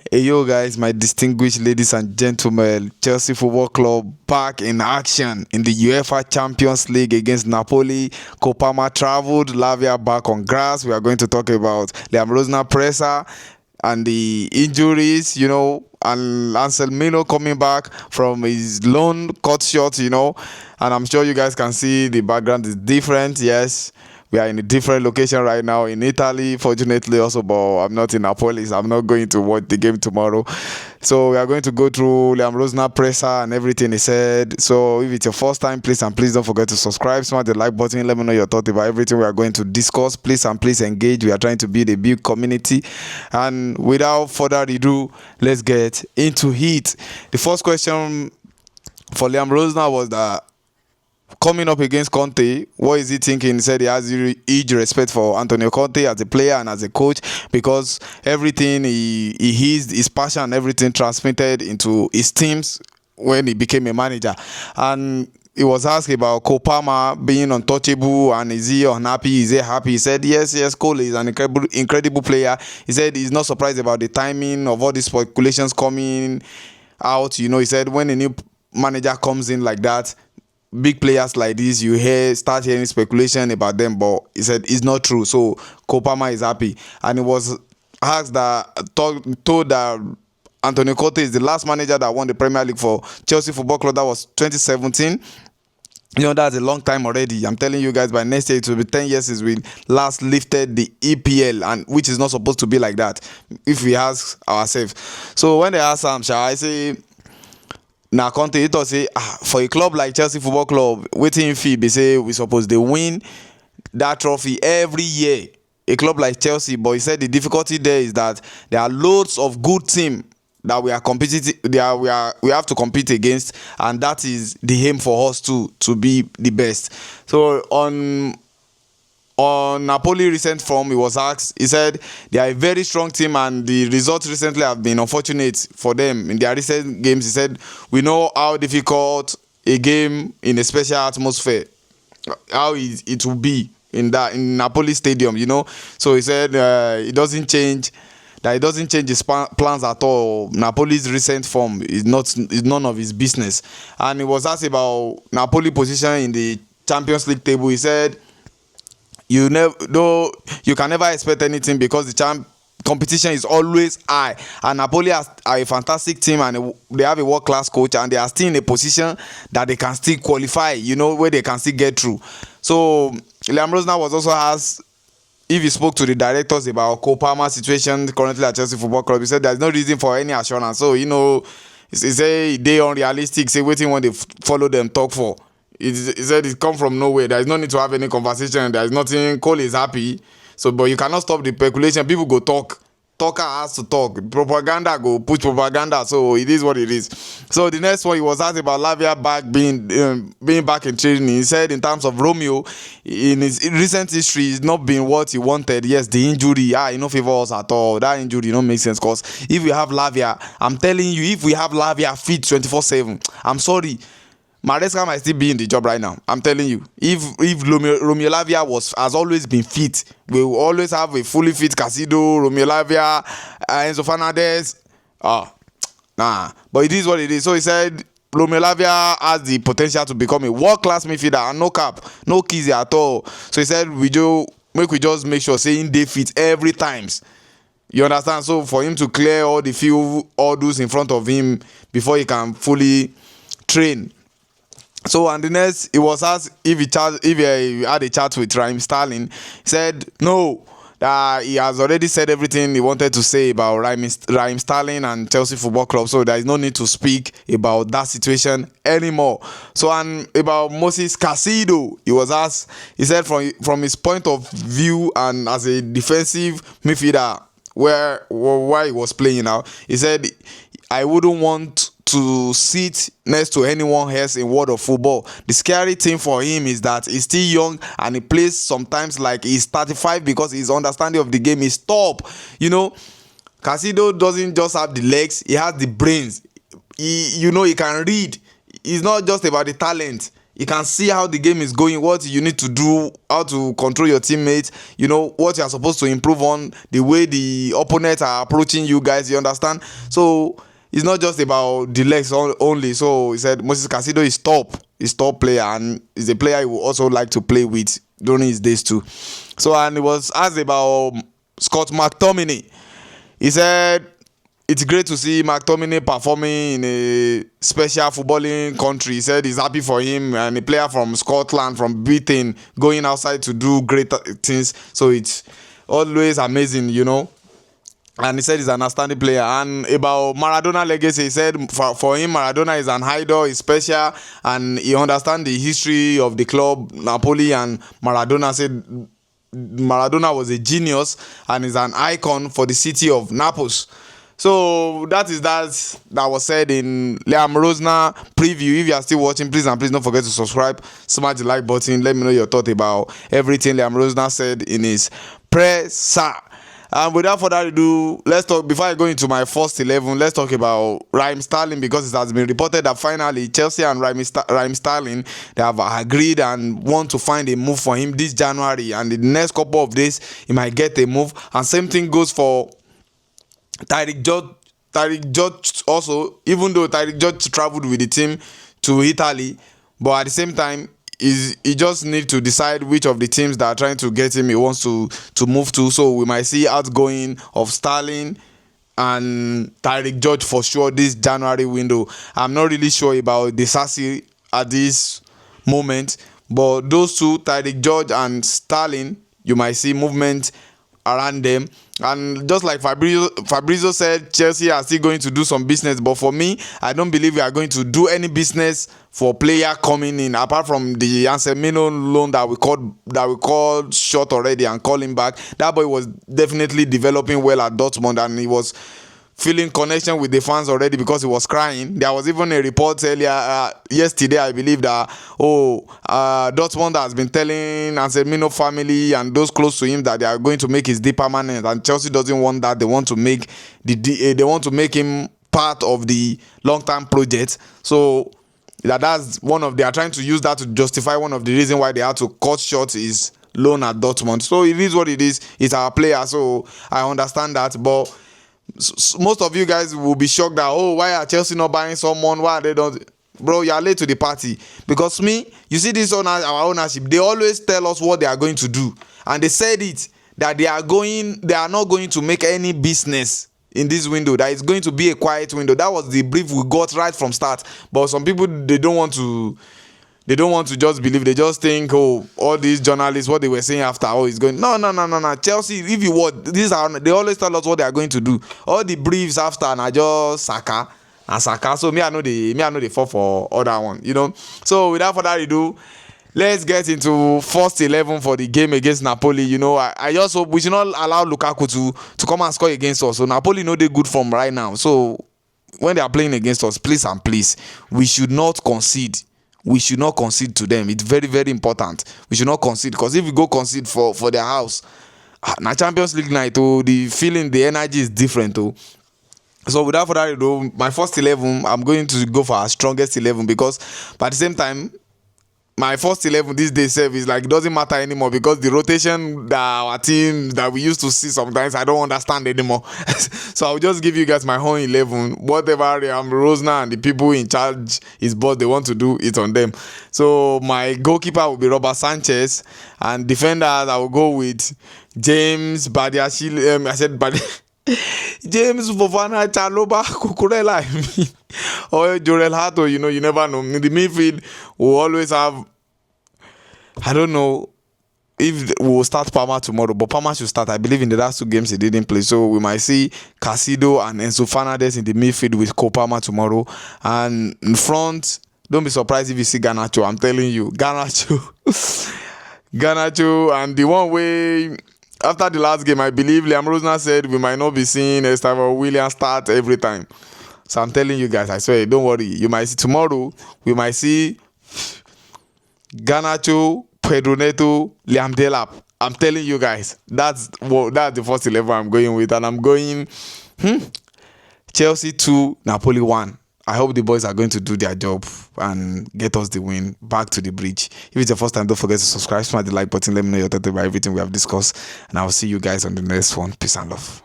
Hey yo guys, my distinguished ladies and gentlemen, Chelsea Football Club back in action in the UEFA Champions League against Napoli. Kopama traveled, Lavia back on grass. We are going to talk about Liam Rosner presser and the injuries, and Anselmino coming back from his loan cut short, and I'm sure you guys can see the background is different. Yes, we are in a different location right now in Italy, fortunately also, but I'm not in Naples. I'm not going to watch the game tomorrow. So we are going to go through Liam Rosner presser and everything he said. So if it's your first time, please don't forget to subscribe, smash the like button, let me know your thoughts about everything we are going to discuss. Please engage. We are trying to build a big community. And without further ado, let's get into it. The first question for Liam Rosner was that coming up against Conte, what is he thinking? He said he has huge respect for Antonio Conte as a player and as a coach, because everything his passion and everything transmitted into his teams when he became a manager. And he was asked about Kopama being untouchable and is he unhappy? Is he happy? He said yes, Cole is an incredible player. He said he's not surprised about the timing of all these speculations coming out. He said when a new manager comes in like that, big players like this, start hearing speculation about them, but he said it's not true. So Kopama is happy, and he was asked told that Antonio Conte is the last manager that won the Premier League for Chelsea Football Club. That was 2017. That's a long time already. I'm telling you guys, by next year it will be 10 years since we last lifted the EPL, and which is not supposed to be like that if we ask ourselves. So when they ask Sam, I say, now Conte it say for a club like Chelsea Football Club, waiting fee they say we suppose they win that trophy every year. A club like Chelsea, but he said the difficulty there is that there are loads of good team that we are competing. We have to compete against, and that is the aim for us to be the best. So on Napoli recent form, he was asked, he said they are a very strong team and the results recently have been unfortunate for them in their recent games. He said we know how difficult a game in a special atmosphere, how it will be in Napoli stadium, So he said it doesn't change his plans at all. Napoli's recent form is none of his business. And he was asked about Napoli position in the Champions League table. He said you can never expect anything because the competition is always high, and Napoli are a fantastic team and they have a world-class coach, and they are still in a position that they can still qualify, where they can still get through. So Liam Rosner was also asked if he spoke to the directors about Kopama's situation currently at Chelsea Football Club. He said there's no reason for any assurance. So he say they unrealistic, say waiting when they follow them talk for. He said it come from nowhere. There is no need to have any conversation. There is nothing. Cole is happy. So, but you cannot stop the speculation. People go talk. Talker has to talk. Propaganda go push propaganda. So it is what it is. So the next one, he was asked about Lavia being back in training. He said in terms of Romeo, in his recent history, it's not been what he wanted. Yes, the injury, favor us at all. That injury don't make sense, because if we have Lavia, I'm telling you, if we have Lavia fit 24/7, I'm sorry, Maresca might still be in the job right now. I'm telling you. If Romeo Lavia has always been fit, we will always have a fully fit Casido, Romeo Lavia, Enzo Fernandez. But it is what it is. So he said Romeo Lavia has the potential to become a world-class midfielder, and no cap, no keys at all. So he said we just make sure saying they fit every times. You understand? So for him to clear all the few hurdles in front of him before he can fully train. So and the next, he was asked if he had a chat with Raheem Sterling. He said no, that he has already said everything he wanted to say about Raheem Sterling and Chelsea Football Club. So there is no need to speak about that situation anymore. So and about Moses Caicedo, he was asked. He said from his point of view and as a defensive midfielder, where he was playing now, he said I wouldn't want to sit next to anyone else in world of football. The scary thing for him is that he's still young and he plays sometimes like he's 35, because his understanding of the game is top. Caicedo doesn't just have the legs, he has the brains. He can read. It's not just about the talent. You can see how the game is going, what you need to do, how to control your teammates, what you are supposed to improve on, the way the opponents are approaching you guys, you understand? So it's not just about the legs only. So he said Moses Casido is top player, and is a player he would also like to play with during his days too. So, and he was asked about Scott McTominay. He said it's great to see McTominay performing in a special footballing country. He said he's happy for him, and a player from Scotland, from Britain, going outside to do great things. So it's always amazing, And he said he's an outstanding player. And about Maradona legacy, he said for him, Maradona is an idol, is special, and he understands the history of the club, Napoli, and Maradona said Maradona was a genius and is an icon for the city of Naples. So that was said in Liam Rosner preview. If you are still watching, please don't forget to subscribe, smash the like button, let me know your thought about everything Liam Rosner said in his presser. And without further ado, let's talk. Before I go into my first 11, let's talk about Raheem Sterling, because it has been reported that finally Chelsea and Raheem Sterling, they have agreed and want to find a move for him this January. And in the next couple of days, he might get a move. And same thing goes for Tyreek George also, even though Tyreek George traveled with the team to Italy, but at the same time, he just need to decide which of the teams that are trying to get him he wants to move to. So we might see outgoing of Sterling and Tyreek George for sure this January window. I'm not really sure about the Sassy at this moment, but those two, Tyreek George and Sterling, you might see movement around them. And just like Fabrizio said, Chelsea are still going to do some business, but for me, I don't believe we are going to do any business for player coming in, apart from the Anselmino loan that we called short already and call him back. That boy was definitely developing well at Dortmund, and he was feeling connection with the fans already because he was crying. There was even a report earlier yesterday, I believe, that Dortmund has been telling Anselmino family and those close to him that they are going to make his deal permanent, and Chelsea doesn't want that. They want to make they want to make him part of the long-term project. So that's one of, they are trying to use that to justify one of the reasons why they had to cut short his loan at Dortmund. So it is what it is. It's our player, so I understand that, but most of you guys will be shocked that, why are Chelsea not buying someone? Why are they don't? Bro, you are late to the party. Because you see this our ownership, they always tell us what they are going to do, and they said it that they are not going to make any business in this window, that it's going to be a quiet window. That was the brief we got right from start. But some people, they don't want to just believe. They just think, all these journalists, what they were saying after, it's going. No. Chelsea, if you want, they always tell us what they are going to do. All the briefs after are just Saka. So I know they fall for other one, So without further ado, let's get into first 11 for the game against Napoli. I just hope we should not allow Lukaku to come and score against us. So Napoli know they're good from right now. So when they are playing against us, please, we should not concede. We should not concede to them. It's very, very important. We should not concede, because if we go concede for their house, na Champions League night, the feeling, the energy is different. So without further ado, my first 11, I'm going to go for our strongest 11, because but at the same time, my first 11 this day is like, it doesn't matter anymore, because the rotation that our team that we used to see sometimes, I don't understand anymore. So I'll just give you guys my own 11. Whatever Rosner and the people in charge, his boss, they want to do, it on them. So my goalkeeper will be Robert Sanchez, and defenders I will go with James Badiashile. I said James Fofana, Chaloba, Cucurella, or Jorel Hato, you never know. In the midfield, we'll always have, I don't know if we'll start Palmer tomorrow, but Palmer should start. I believe in the last two games he didn't play. So we might see Casido and Enzo Fernandez in the midfield with Palmer tomorrow. And in front, don't be surprised if you see Garnacho. I'm telling you, Garnacho. And the one way, after the last game, I believe Liam Rosner said we might not be seeing Estevao Williams start every time. So I'm telling you guys, I swear, don't worry. You might see tomorrow, we might see Garnacho, Pedro Neto, Liam Delap. I'm telling you guys, that's the first 11 I'm going with. And I'm going Chelsea 2, Napoli 1. I hope the boys are going to do their job and get us the win back to the bridge. If it's your first time, don't forget to subscribe, smash the like button, let me know your thoughts about everything we have discussed, and I'll see you guys on the next one. Peace and love.